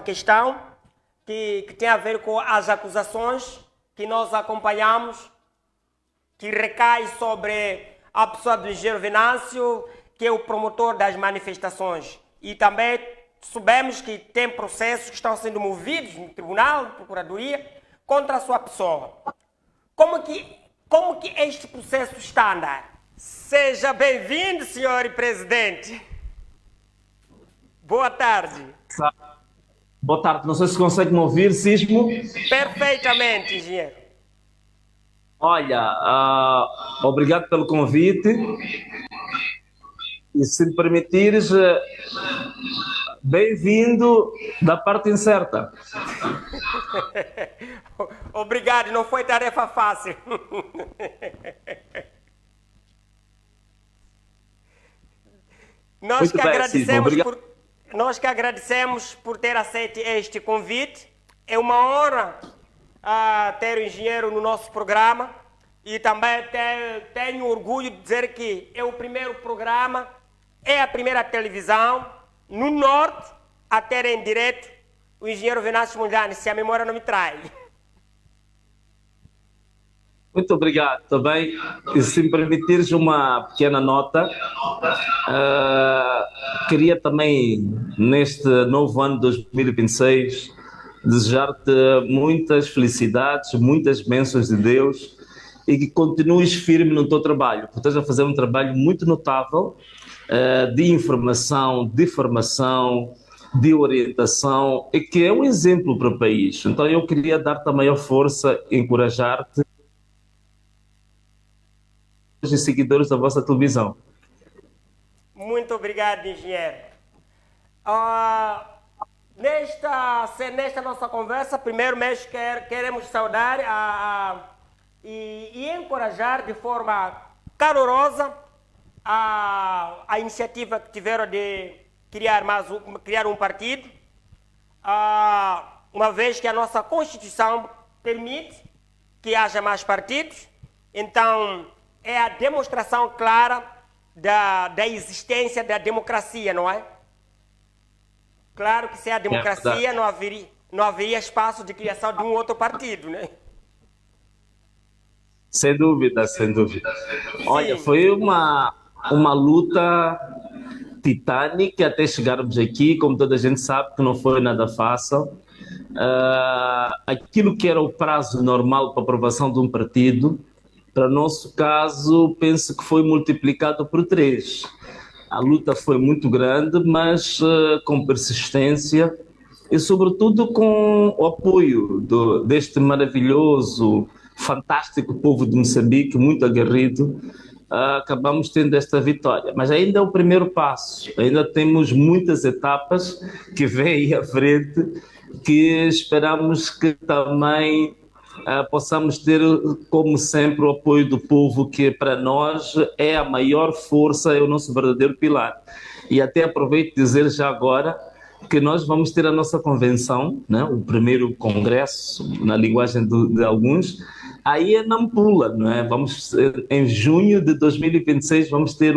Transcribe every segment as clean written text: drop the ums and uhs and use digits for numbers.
questão que tem a ver com as acusações que nós acompanhamos, que recai sobre a pessoa do engenheiro Venâncio, que é o promotor das manifestações. E também soubemos que tem processos que estão sendo movidos no tribunal, na procuradoria, contra a sua pessoa. Como que este processo está a andar? Seja bem-vindo, senhor presidente. Boa tarde. Boa tarde, não sei se consegue me ouvir, Sismo. Perfeitamente, engenheiro. Olha, obrigado pelo convite e se me permitires, bem-vindo da parte incerta. Obrigado, não foi tarefa fácil. Nós Muito que, bem, agradecemos Sismo, por, nós que agradecemos por ter aceito este convite. É uma honra ter o engenheiro no nosso programa e também tenho orgulho de dizer que é o primeiro programa, é a primeira televisão no Norte a ter em direto o engenheiro Venâncio Mondlane, se a memória não me trai. Muito obrigado também. E se me permitires uma pequena nota, queria também, neste novo ano de 2026, desejar-te muitas felicidades, muitas bênçãos de Deus e que continues firme no teu trabalho, porque estás a fazer um trabalho muito notável de informação, de formação, de orientação, e que é um exemplo para o país. Então eu queria dar-te a maior força, encorajar-te e seguidores da vossa televisão. Muito obrigado, engenheiro. Ah, nesta nossa conversa, primeiro mês queremos saudar e encorajar de forma calorosa a iniciativa que tiveram de criar um partido, uma vez que a nossa Constituição permite que haja mais partidos. Então, é a demonstração clara da existência da democracia, não é? Claro que sem a democracia não haveria espaço de criação de um outro partido, né? Sem dúvida, sem dúvida. Olha, Sim, foi uma luta titânica até chegarmos aqui, como toda a gente sabe que não foi nada fácil. Aquilo que era o prazo normal para aprovação de um partido, para o nosso caso, penso que foi multiplicado por 3. A luta foi muito grande, mas com persistência e, sobretudo, com o apoio deste maravilhoso, fantástico povo de Moçambique, muito aguerrido, acabamos tendo esta vitória. Mas ainda é o primeiro passo, ainda temos muitas etapas que vêm aí à frente, que esperamos que também possamos ter, como sempre, o apoio do povo, que para nós é a maior força, é o nosso verdadeiro pilar. E até aproveito de dizer já agora que nós vamos ter a nossa convenção, né, o primeiro congresso, na linguagem de alguns, aí é Nampula, não é? Vamos, em junho de 2026, vamos ter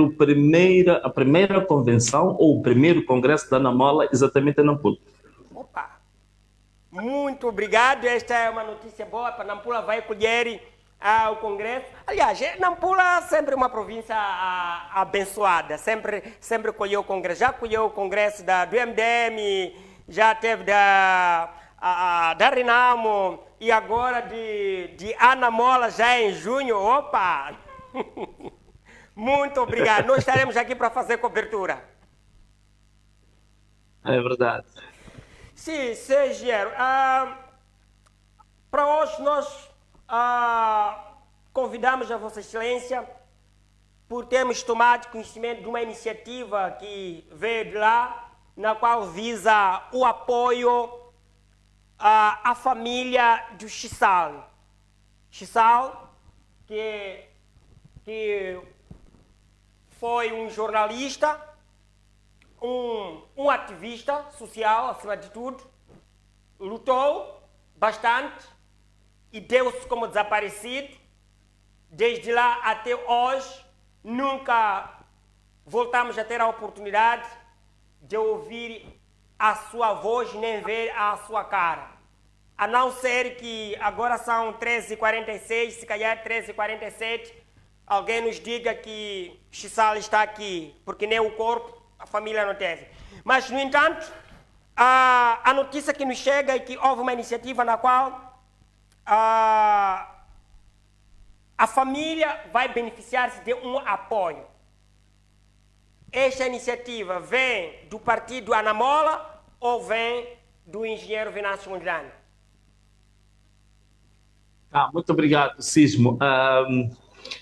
a primeira convenção, ou o primeiro congresso da Namola, exatamente em Nampula. opa, muito obrigado. Esta é uma notícia boa para Nampula, vai colher o Congresso. Aliás, Nampula é sempre uma província abençoada, sempre colheu o Congresso. Já colheu o Congresso do MDM, já teve da Renamo e agora de Ana Mola já em junho. Opa! Muito obrigado. Nós estaremos aqui para fazer cobertura. É verdade. Sim, engenheiro. Para hoje nós convidamos a Vossa Excelência por termos tomado conhecimento de uma iniciativa que veio de lá, na qual visa o apoio à família do Chisal. Chisal, que foi um jornalista, um ativista social, acima de tudo, lutou bastante e deu-se como desaparecido. Desde lá até hoje, nunca voltamos a ter a oportunidade de ouvir a sua voz nem ver a sua cara. A não ser que agora são 13h46, se calhar 13h47, alguém nos diga que Chisal está aqui, porque nem o corpo a família não teve. Mas, no entanto, a notícia que nos chega é que houve uma iniciativa na qual a família vai beneficiar-se de um apoio. Esta iniciativa vem do partido Anamola ou vem do engenheiro Venâncio Mondlane? Muito obrigado, Sismo.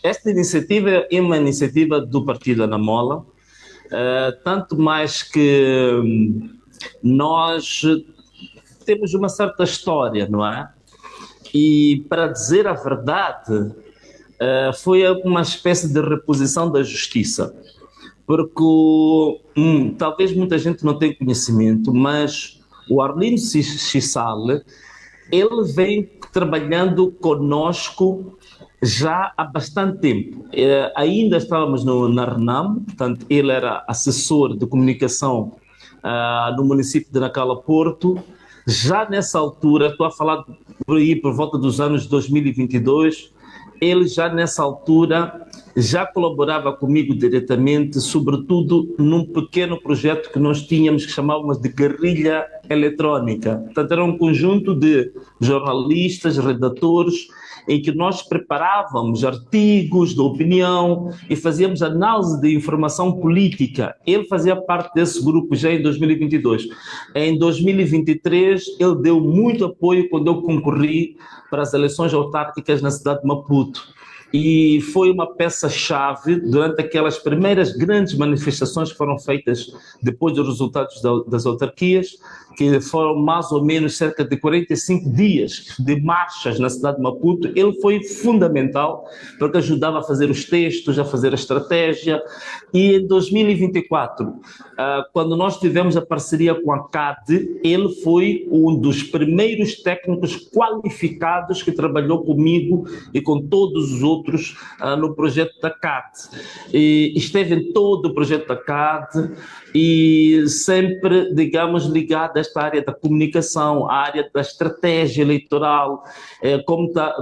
Esta iniciativa é uma iniciativa do partido Anamola, tanto mais que nós temos uma certa história, não é? E, para dizer a verdade, foi uma espécie de reposição da justiça. Porque talvez muita gente não tenha conhecimento, mas o Arlindo Chisal, ele vem trabalhando conosco já há bastante tempo. Ainda estávamos na RENAM, portanto, ele era assessor de comunicação no município de Nacala Porto. Já nessa altura, estou a falar por aí por volta dos anos 2022, ele já nessa altura já colaborava comigo diretamente, sobretudo num pequeno projeto que nós tínhamos que chamávamos de guerrilha eletrónica. Portanto, era um conjunto de jornalistas, redatores, em que nós preparávamos artigos de opinião e fazíamos análise de informação política. Ele fazia parte desse grupo já em 2022. Em 2023, ele deu muito apoio quando eu concorri para as eleições autárquicas na cidade de Maputo. E foi uma peça-chave durante aquelas primeiras grandes manifestações que foram feitas depois dos resultados das autarquias, que foram mais ou menos cerca de 45 dias de marchas na cidade de Maputo. Ele foi fundamental, porque ajudava a fazer os textos, a fazer a estratégia. E em 2024, quando nós tivemos a parceria com a CAD, ele foi um dos primeiros técnicos qualificados que trabalhou comigo e com todos os outros no projeto da CAD. E esteve em todo o projeto da CAD e sempre, digamos, ligado a esta área da comunicação, a área da estratégia eleitoral.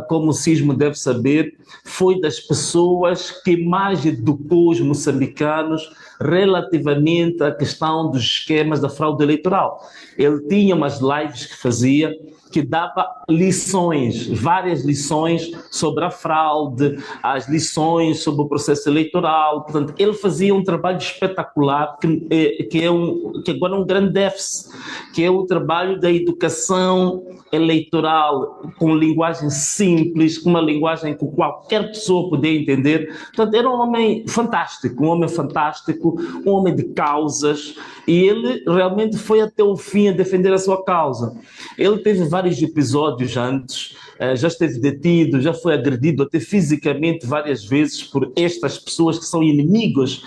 Como o Sismo deve saber, foi das pessoas que mais educou os moçambicanos relativamente à questão dos esquemas da fraude eleitoral. Ele tinha umas lives que fazia, que dava lições, várias lições sobre a fraude, as lições sobre o processo eleitoral. Portanto, ele fazia um trabalho espetacular, que agora é um grande déficit, que é o trabalho da educação eleitoral, com linguagem simples, com uma linguagem que qualquer pessoa podia entender. Portanto, era um homem fantástico, um homem de causas, e ele realmente foi até o fim a defender a sua causa. Ele teve vários episódios antes, já esteve detido, já foi agredido até fisicamente várias vezes por estas pessoas que são inimigas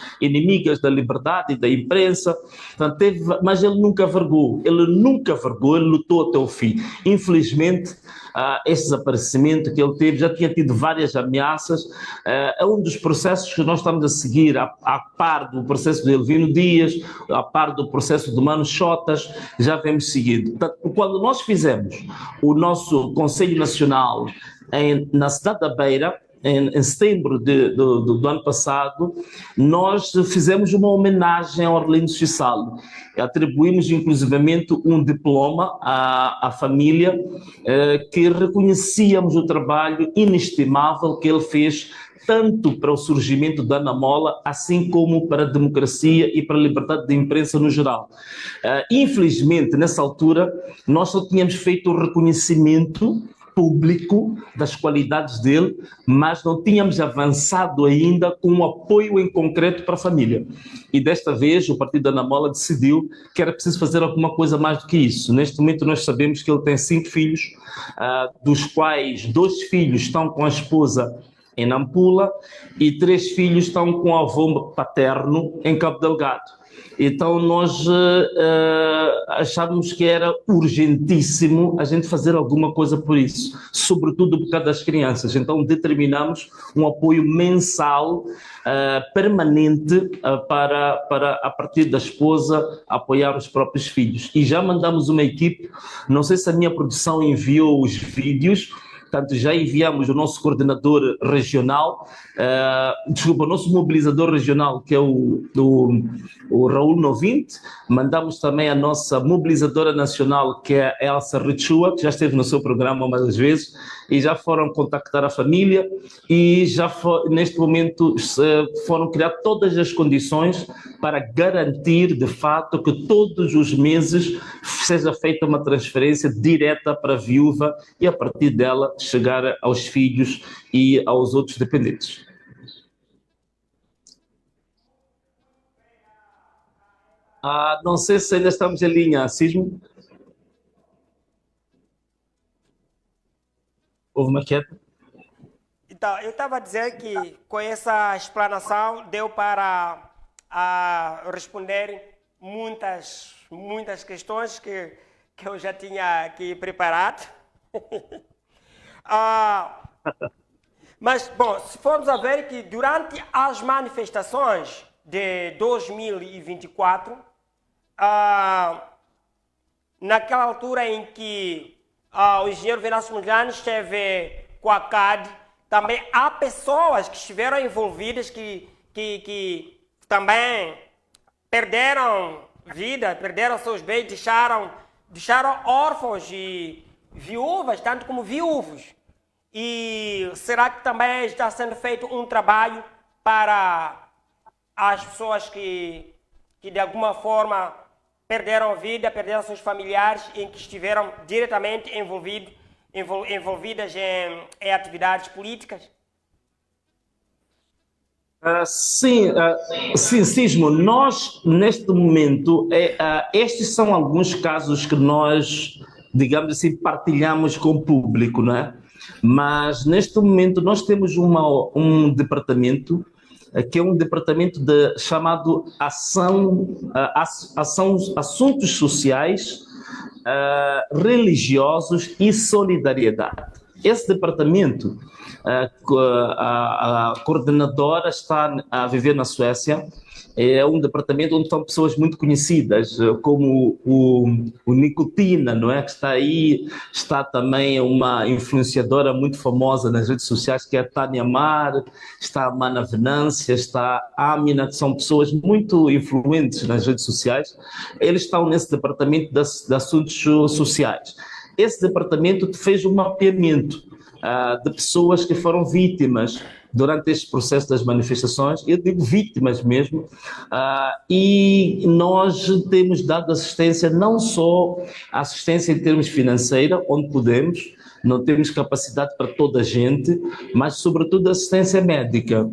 da liberdade e da imprensa. Portanto, mas ele nunca vergou, ele lutou até o fim. Infelizmente, esse desaparecimento que ele teve, já tinha tido várias ameaças, é um dos processos que nós estamos a seguir, a par do processo de Elvino Dias, a par do processo do Mano Chotas, já vemos seguido. Portanto, quando nós fizemos o nosso Conselho Nacional na cidade da Beira, em setembro do ano passado, nós fizemos uma homenagem ao Arlindo Chisal. Atribuímos, inclusivamente, um diploma à família, que reconhecíamos o trabalho inestimável que ele fez, tanto para o surgimento da Anamola, assim como para a democracia e para a liberdade de imprensa no geral. Infelizmente, nessa altura, nós só tínhamos feito o reconhecimento público das qualidades dele, mas não tínhamos avançado ainda com um apoio em concreto para a família. E desta vez o Partido da Anamola decidiu que era preciso fazer alguma coisa mais do que isso. Neste momento nós sabemos que ele tem 5 filhos, dos quais 2 filhos estão com a esposa em Nampula, e 3 filhos estão com o avô paterno em Cabo Delgado. Então nós achávamos que era urgentíssimo a gente fazer alguma coisa por isso, sobretudo por causa das crianças. Então determinamos um apoio mensal, permanente, para a partir da esposa apoiar os próprios filhos. E já mandamos uma equipe, não sei se a minha produção enviou os vídeos. Portanto, já enviamos o nosso coordenador regional, o nosso mobilizador regional, que é o Raul Novinte. Mandamos também a nossa mobilizadora nacional, que é a Elsa Richua, que já esteve no seu programa umas vezes, e já foram contactar a família e neste momento foram criar todas as condições para garantir, de fato, que todos os meses seja feita uma transferência direta para a viúva e, a partir dela, chegar aos filhos e aos outros dependentes. Não sei se ainda estamos em linha, Sismo. Houve uma queda? Então, eu estava a dizer que com essa explanação deu para responder muitas questões que eu já tinha aqui preparado. Mas, bom, se formos a ver que durante as manifestações de 2024, naquela altura em que o engenheiro Venâncio Mondlane esteve com a CAD, também há pessoas que estiveram envolvidas que também perderam vida, perderam seus bens, deixaram órfãos e viúvas, tanto como viúvos. E será que também está sendo feito um trabalho para as pessoas que de alguma forma perderam a vida, perderam seus familiares e que estiveram diretamente envolvidas em atividades políticas? Sim, Sismo, nós neste momento, estes são alguns casos que nós, digamos assim, partilhamos com o público, não é? Mas neste momento nós temos um departamento que é um departamento chamado Assuntos Sociais, Religiosos e Solidariedade. Esse departamento, a coordenadora está a viver na Suécia. É um departamento onde estão pessoas muito conhecidas, como o Nicotina, não é? Que está aí, está também uma influenciadora muito famosa nas redes sociais, que é a Tânia Mar, está a Mana Venância, está a Amina, que são pessoas muito influentes nas redes sociais. Eles estão nesse departamento de assuntos sociais. Esse departamento fez um mapeamento de pessoas que foram vítimas durante este processo das manifestações, eu digo vítimas mesmo, e nós temos dado assistência, não só assistência em termos financeira, onde podemos, não temos capacidade para toda a gente, mas sobretudo assistência médica.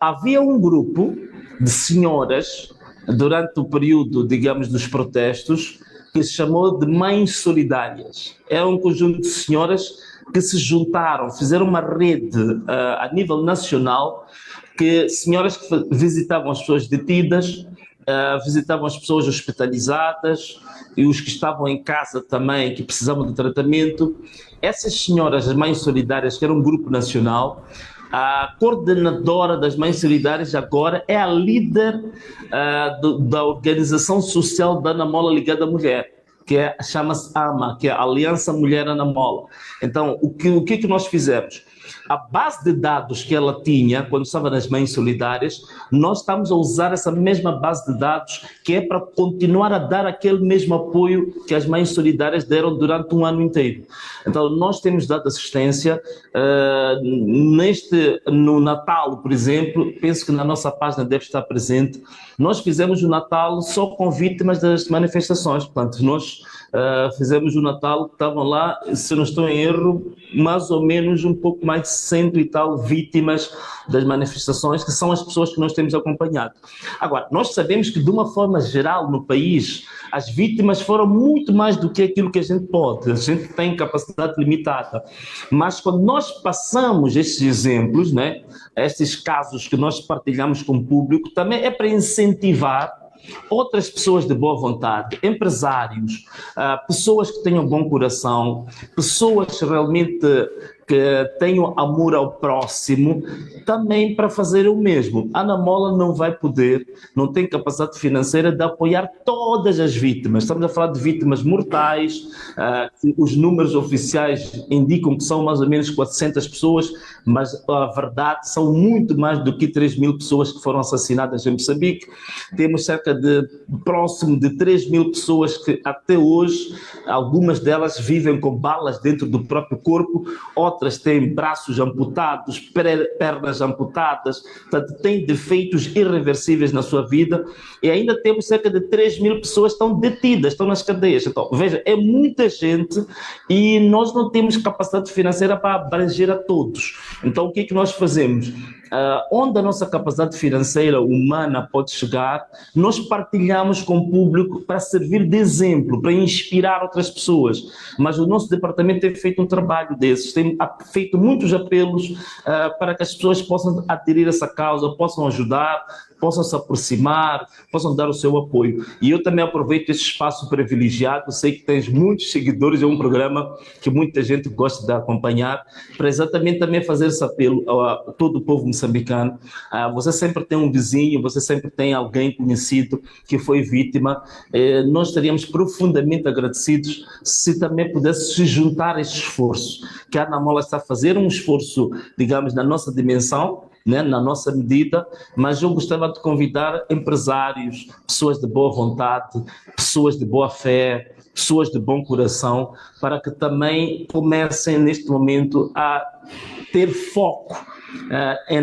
Havia um grupo de senhoras, durante o período, digamos, dos protestos, que se chamou de Mães Solidárias. É um conjunto de senhoras que se juntaram, fizeram uma rede a nível nacional, senhoras que visitavam as pessoas detidas, visitavam as pessoas hospitalizadas e os que estavam em casa também, que precisavam de tratamento. Essas senhoras, as Mães Solidárias, que era um grupo nacional, a coordenadora das Mães Solidárias agora é a líder da organização social da Ana Mola ligada à mulher, que chama-se AMA, que é a Aliança Mulher Ana Mola. Então, o que nós fizemos? A base de dados que ela tinha, quando estava nas Mães Solidárias, nós estamos a usar essa mesma base de dados, que é para continuar a dar aquele mesmo apoio que as Mães Solidárias deram durante um ano inteiro. Então, nós temos dado assistência. No Natal, por exemplo, penso que na nossa página deve estar presente, nós fizemos o Natal só com vítimas das manifestações. Portanto, nós fizemos o Natal, estavam lá, se não estou em erro, mais ou menos um pouco mais de 100 e tal vítimas das manifestações, que são as pessoas que nós temos acompanhado. Agora, nós sabemos que de uma forma geral no país, as vítimas foram muito mais do que aquilo que a gente pode, a gente tem capacidade limitada, mas quando nós passamos estes exemplos, né, estes casos que nós partilhamos com o público, também é para incentivar outras pessoas de boa vontade, empresários, pessoas que tenham bom coração, pessoas realmente que tenham amor ao próximo, também para fazer o mesmo. A Ana Mola não vai poder, não tem capacidade financeira de apoiar todas as vítimas. Estamos a falar de vítimas mortais, os números oficiais indicam que são mais ou menos 400 pessoas, mas a verdade são muito mais do que 3.000 pessoas que foram assassinadas em Moçambique. Temos cerca de próximo de 3.000 pessoas que até hoje, algumas delas vivem com balas dentro do próprio corpo, outras têm braços amputados, pernas amputadas, portanto, têm defeitos irreversíveis na sua vida, e ainda temos cerca de 3.000 pessoas que estão detidas, estão nas cadeias. Então, veja, é muita gente e nós não temos capacidade financeira para abranger a todos. Então, o que é que nós fazemos? Onde a nossa capacidade financeira humana pode chegar, nós partilhamos com o público para servir de exemplo, para inspirar outras pessoas. Mas o nosso departamento tem feito um trabalho desses, tem feito muitos apelos para que as pessoas possam aderir a essa causa, possam ajudar, possam se aproximar, possam dar o seu apoio. E eu também aproveito esse espaço privilegiado, sei que tens muitos seguidores, é um programa que muita gente gosta de acompanhar, para exatamente também fazer esse apelo a todo o povo moçambicano. Você sempre tem um vizinho, você sempre tem alguém conhecido que foi vítima. Nós estaríamos profundamente agradecidos se também pudesse se juntar a esse esforço, que a Ana Mola está a fazer um esforço, digamos, na nossa dimensão, né, na nossa medida, mas eu gostava de convidar empresários, pessoas de boa vontade, pessoas de boa fé, pessoas de bom coração, para que também comecem neste momento a ter foco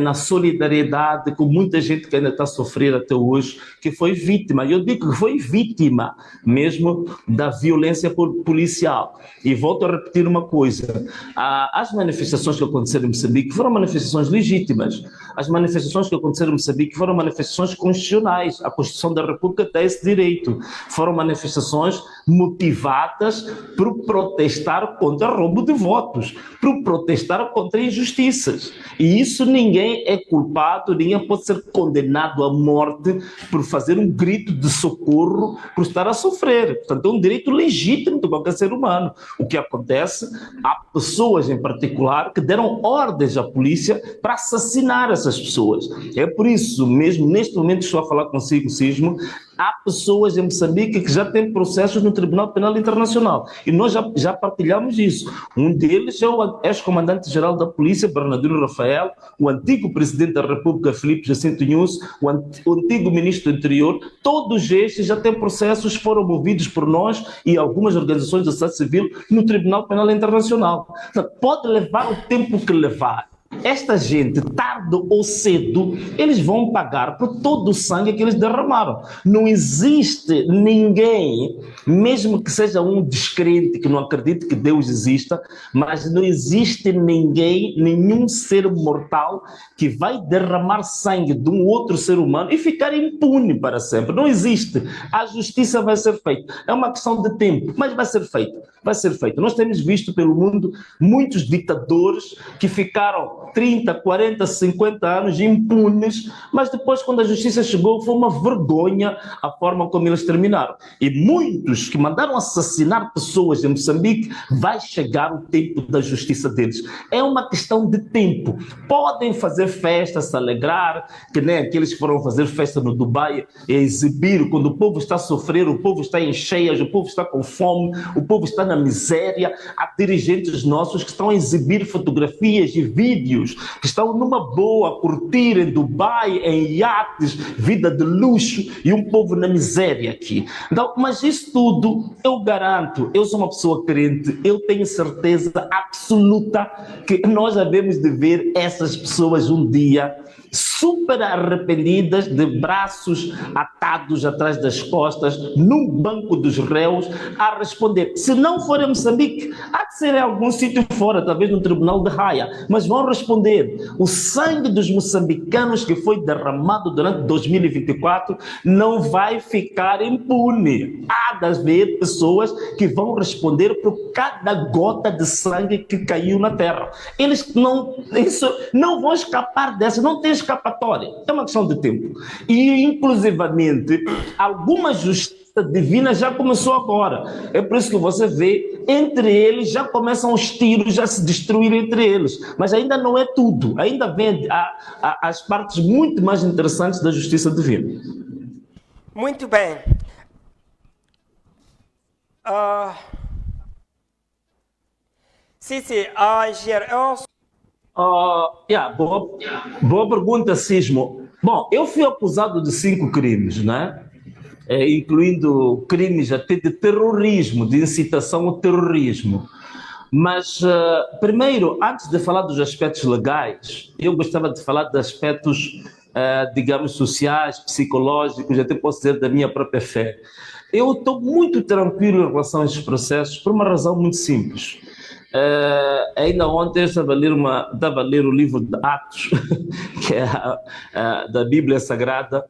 na solidariedade com muita gente que ainda está a sofrer até hoje, que foi vítima. Eu digo que foi vítima mesmo da violência policial. E volto a repetir uma coisa. As manifestações que aconteceram em Moçambique foram manifestações legítimas. As manifestações que aconteceram em Moçambique foram manifestações constitucionais. A Constituição da República tem esse direito. Foram manifestações motivadas por protestar contra roubo de votos, por protestar contra injustiças. E isso ninguém é culpado, ninguém pode ser condenado à morte por fazer um grito de socorro, por estar a sofrer. Portanto, é um direito legítimo de qualquer ser humano. O que acontece, há pessoas em particular que deram ordens à polícia para assassinar essas pessoas. É por isso, mesmo neste momento que estou a falar consigo, Sismo, há pessoas em Moçambique que já têm processos no Tribunal Penal Internacional. E nós já partilhamos isso. Um deles é o ex-comandante-geral da Polícia, Bernardino Rafael, o antigo presidente da República, Filipe Jacinto Nunes, o antigo ministro do Interior. Todos estes já têm processos, foram movidos por nós e algumas organizações da sociedade civil no Tribunal Penal Internacional. Portanto, pode levar o tempo que levar. Esta gente, tarde ou cedo, eles vão pagar por todo o sangue que eles derramaram. Não existe ninguém, mesmo que seja um descrente, que não acredite que Deus exista, mas não existe ninguém, nenhum ser mortal que vai derramar sangue de um outro ser humano e ficar impune para sempre. Não existe. A justiça vai ser feita. É uma questão de tempo, mas vai ser feita. Vai ser feita. Nós temos visto pelo mundo muitos ditadores que ficaram 30, 40, 50 anos impunes, mas depois, quando a justiça chegou, foi uma vergonha a forma como eles terminaram. E muitos que mandaram assassinar pessoas em Moçambique, vai chegar o tempo da justiça deles. É uma questão de tempo. Podem fazer festa, se alegrar, que nem aqueles que foram fazer festa no Dubai e exibir, quando o povo está a sofrer, o povo está em cheias, o povo está com fome, o povo está na miséria. Há dirigentes nossos que estão a exibir fotografias e vídeos ímpios, que estão numa boa, a curtir em Dubai, em iates, vida de luxo, e um povo na miséria aqui. Então, mas isso tudo, eu garanto, eu sou uma pessoa crente, eu tenho certeza absoluta que nós devemos de ver essas pessoas um dia super arrependidas, de braços atados atrás das costas, num banco dos réus, a responder. Se não for em Moçambique, há de ser em algum sítio fora, talvez no tribunal de Haia, mas vão responder. O sangue dos moçambicanos que foi derramado durante 2024 não vai ficar impune. Há de haver pessoas que vão responder por cada gota de sangue que caiu na terra. Eles não vão escapar dessa, não tem escapatória, é uma questão de tempo. E, inclusivamente, alguma justiça divina já começou agora. É por isso que você vê, entre eles, já começam os tiros a se destruir entre eles. Mas ainda não é tudo. Ainda vem as partes muito mais interessantes da justiça divina. Muito bem. Sim, engenheiro, boa pergunta, Sismo. Bom, eu fui acusado de 5 crimes, né? Incluindo crimes até de terrorismo, de incitação ao terrorismo. Mas, primeiro, antes de falar dos aspectos legais, eu gostava de falar de aspectos, digamos, sociais, psicológicos, até posso dizer da minha própria fé. Eu estou muito tranquilo em relação a esses processos por uma razão muito simples. Ainda ontem eu estava a ler o livro de Atos, que é da Bíblia Sagrada,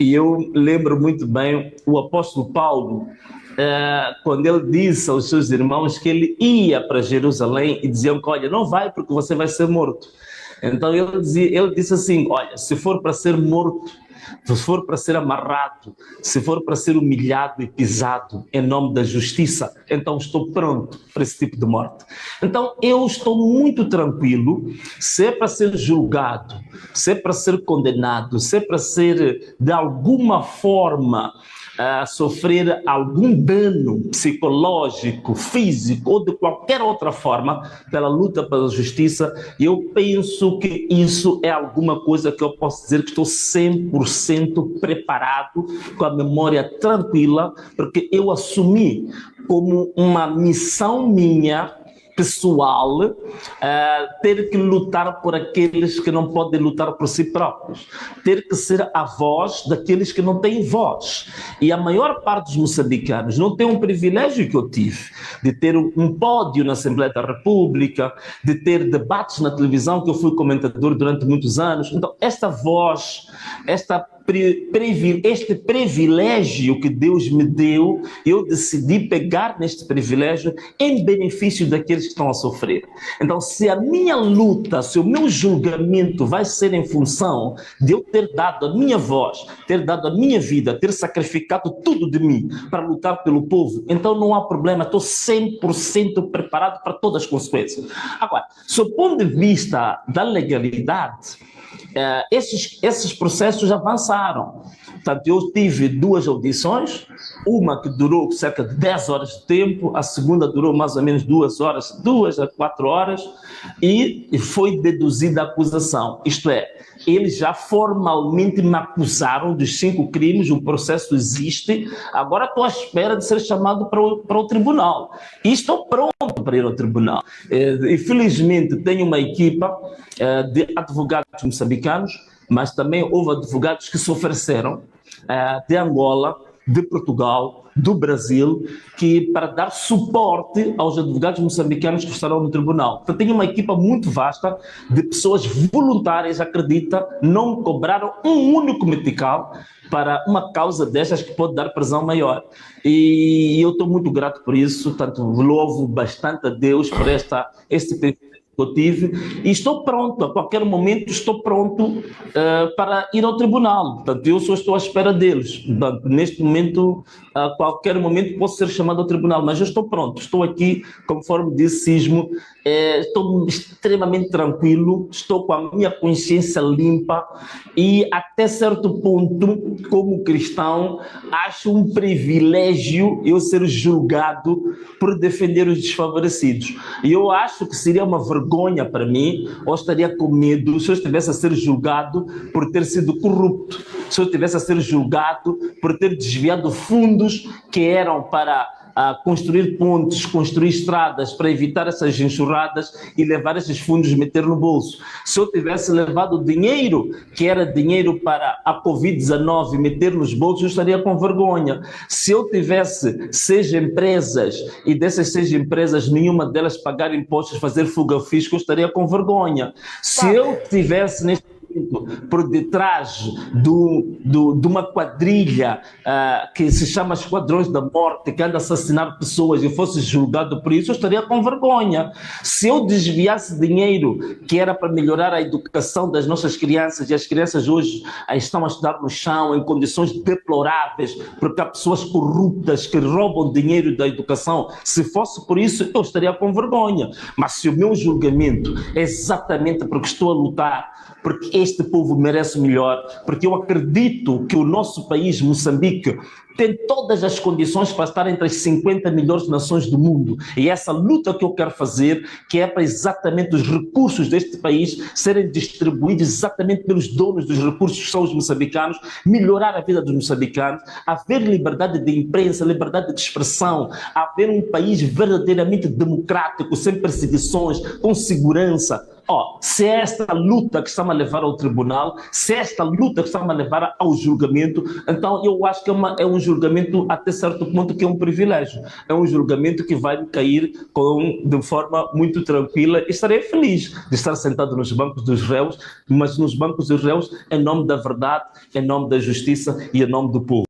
e eu lembro muito bem o apóstolo Paulo, quando ele disse aos seus irmãos que ele ia para Jerusalém e diziam que, olha, não vai porque você vai ser morto. Então ele disse assim, olha, se for para ser morto, se for para ser amarrado, se for para ser humilhado e pisado em nome da justiça, então estou pronto para esse tipo de morte. Então eu estou muito tranquilo, se é para ser julgado, se é para ser condenado, se é para ser de alguma forma sofrer algum dano psicológico, físico ou de qualquer outra forma pela luta pela justiça, eu penso que isso é alguma coisa que eu posso dizer que estou 100% preparado, com a memória tranquila, porque eu assumi como uma missão minha pessoal, ter que lutar por aqueles que não podem lutar por si próprios, ter que ser a voz daqueles que não têm voz. E a maior parte dos moçambicanos não tem um privilégio que eu tive, de ter um pódio na Assembleia da República, de ter debates na televisão, que eu fui comentador durante muitos anos. Então, esta voz, este privilégio que Deus me deu, eu decidi pegar neste privilégio em benefício daqueles que estão a sofrer. Então, se a minha luta, se o meu julgamento vai ser em função de eu ter dado a minha voz, ter dado a minha vida, ter sacrificado tudo de mim para lutar pelo povo, então não há problema, estou 100% preparado para todas as consequências. Agora, do ponto de vista da legalidade, esses processos avançaram. Portanto, eu tive 2 audições, uma que durou cerca de 10 horas de tempo, a segunda durou mais ou menos 2 a 4 horas, e foi deduzida a acusação. Isto é, eles já formalmente me acusaram dos 5 crimes, o processo existe, agora estou à espera de ser chamado para o tribunal. E estou pronto para ir ao tribunal. Infelizmente, tenho uma equipa de advogados moçambicanos, mas também houve advogados que se ofereceram de Angola, de Portugal, do Brasil, para dar suporte aos advogados moçambicanos que estarão no tribunal. Então, tenho uma equipa muito vasta de pessoas voluntárias, acredita, não cobraram um único metical para uma causa destas que pode dar prisão maior. E eu estou muito grato por isso, tanto louvo bastante a Deus por este privilégio que eu tive, e estou pronto, a qualquer momento estou pronto para ir ao tribunal. Portanto, eu só estou à espera deles. Portanto, neste momento, a qualquer momento posso ser chamado ao tribunal, mas eu estou pronto, estou aqui, conforme disse Sismo, estou extremamente tranquilo, estou com a minha consciência limpa e até certo ponto, como cristão, acho um privilégio eu ser julgado por defender os desfavorecidos. E eu acho que seria uma vergonha vergonha para mim, ou estaria com medo se eu estivesse a ser julgado por ter sido corrupto, se eu estivesse a ser julgado por ter desviado fundos que eram para construir pontes, construir estradas, para evitar essas enxurradas e levar esses fundos e meter no bolso. Se eu tivesse levado dinheiro, que era dinheiro para a Covid-19, meter nos bolsos, eu estaria com vergonha. Se eu tivesse 6 empresas e dessas 6 empresas, nenhuma delas pagar impostos, fazer fuga ao fisco, eu estaria com vergonha. Se eu tivesse neste por detrás de uma quadrilha que se chama Esquadrões da Morte, que anda a assassinar pessoas, e fosse julgado por isso, eu estaria com vergonha. Se eu desviasse dinheiro que era para melhorar a educação das nossas crianças, e as crianças hoje estão a estudar no chão, em condições deploráveis, porque há pessoas corruptas que roubam dinheiro da educação, se fosse por isso, eu estaria com vergonha. Mas se o meu julgamento é exatamente porque estou a lutar, porque este povo merece melhor, porque eu acredito que o nosso país, Moçambique, tem todas as condições para estar entre as 50 melhores nações do mundo. E essa luta que eu quero fazer, que é para exatamente os recursos deste país serem distribuídos exatamente pelos donos dos recursos, que são os moçambicanos, melhorar a vida dos moçambicanos, haver liberdade de imprensa, liberdade de expressão, haver um país verdadeiramente democrático, sem perseguições, com segurança. Se é esta luta que está a levar ao tribunal, se é esta luta que está a levar ao julgamento, então eu acho que é um julgamento até certo ponto que é um privilégio. É um julgamento que vai cair de forma muito tranquila e estarei feliz de estar sentado nos bancos dos réus, mas nos bancos dos réus em nome da verdade, em nome da justiça e em nome do povo.